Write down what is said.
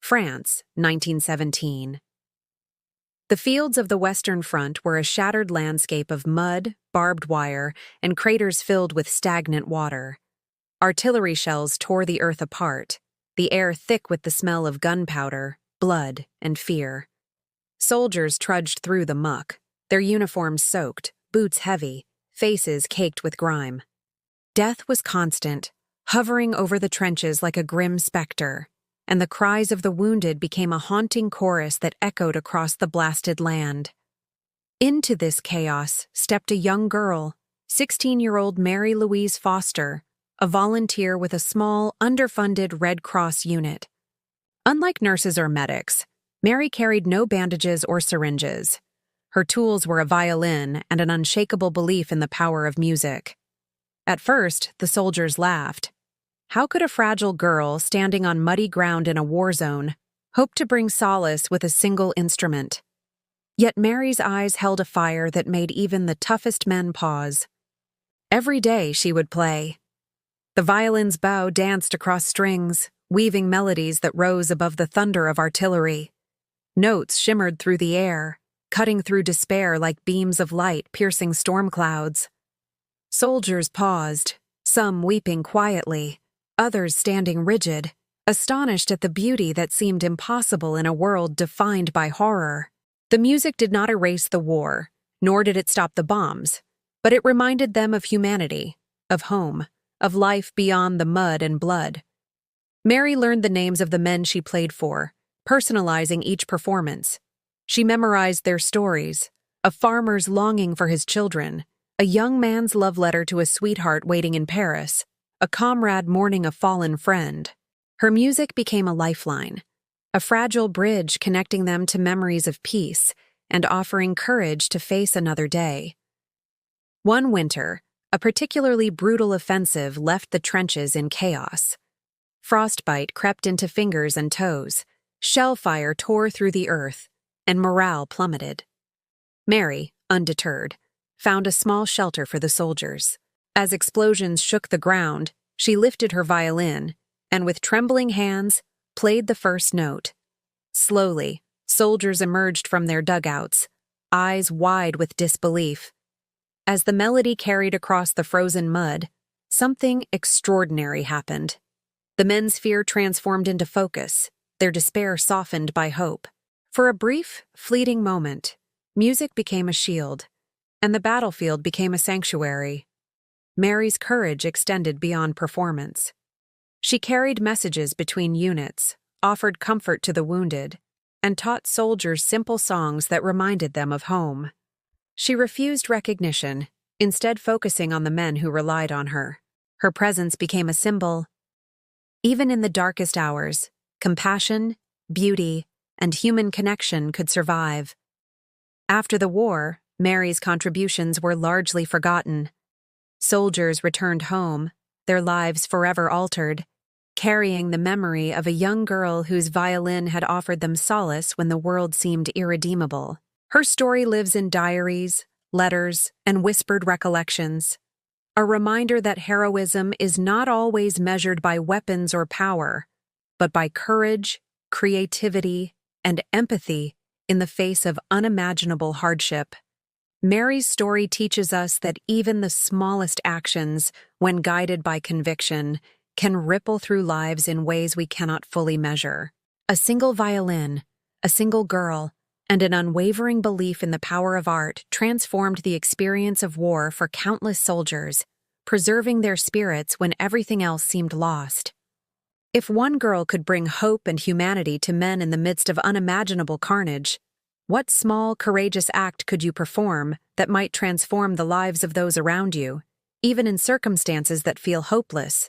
France, 1917. The fields of the Western Front were a shattered landscape of mud, barbed wire, and craters filled with stagnant water. Artillery shells tore the earth apart, the air thick with the smell of gunpowder, blood, and fear. Soldiers trudged through the muck, their uniforms soaked, boots heavy, faces caked with grime. Death was constant, hovering over the trenches like a grim specter, and the cries of the wounded became a haunting chorus that echoed across the blasted land. Into this chaos stepped a young girl, 16-year-old Mary Louise Foster, a volunteer with a small, underfunded Red Cross unit. Unlike nurses or medics, Mary carried no bandages or syringes. Her tools were a violin and an unshakable belief in the power of music. At first, the soldiers laughed. How could a fragile girl standing on muddy ground in a war zone hope to bring solace with a single instrument? Yet Mary's eyes held a fire that made even the toughest men pause. Every day she would play. The violin's bow danced across strings, weaving melodies that rose above the thunder of artillery. Notes shimmered through the air, cutting through despair like beams of light piercing storm clouds. Soldiers paused, some weeping quietly, others standing rigid, astonished at the beauty that seemed impossible in a world defined by horror. The music did not erase the war, nor did it stop the bombs, but it reminded them of humanity, of home, of life beyond the mud and blood. Mary learned the names of the men she played for, personalizing each performance. She memorized their stories, a farmer's longing for his children, a young man's love letter to a sweetheart waiting in Paris, a comrade mourning a fallen friend. Her music became a lifeline, a fragile bridge connecting them to memories of peace and offering courage to face another day. One winter, a particularly brutal offensive left the trenches in chaos. Frostbite crept into fingers and toes, shell fire tore through the earth, and morale plummeted. Mary, undeterred, found a small shelter for the soldiers. As explosions shook the ground, she lifted her violin and, with trembling hands, played the first note. Slowly, soldiers emerged from their dugouts, eyes wide with disbelief. As the melody carried across the frozen mud, something extraordinary happened. The men's fear transformed into focus, their despair softened by hope. For a brief, fleeting moment, music became a shield, and the battlefield became a sanctuary. Mary's courage extended beyond performance. She carried messages between units, offered comfort to the wounded, and taught soldiers simple songs that reminded them of home. She refused recognition, instead focusing on the men who relied on her. Her presence became a symbol. Even in the darkest hours, compassion, beauty, and human connection could survive. After the war, Mary's contributions were largely forgotten. Soldiers returned home, their lives forever altered, carrying the memory of a young girl whose violin had offered them solace when the world seemed irredeemable. Her story lives in diaries, letters, and whispered recollections, a reminder that heroism is not always measured by weapons or power, but by courage, creativity, and empathy in the face of unimaginable hardship. Mary's story teaches us that even the smallest actions, when guided by conviction, can ripple through lives in ways we cannot fully measure. A single violin, a single girl, and an unwavering belief in the power of art transformed the experience of war for countless soldiers, preserving their spirits when everything else seemed lost. If one girl could bring hope and humanity to men in the midst of unimaginable carnage, what small, courageous act could you perform that might transform the lives of those around you, even in circumstances that feel hopeless?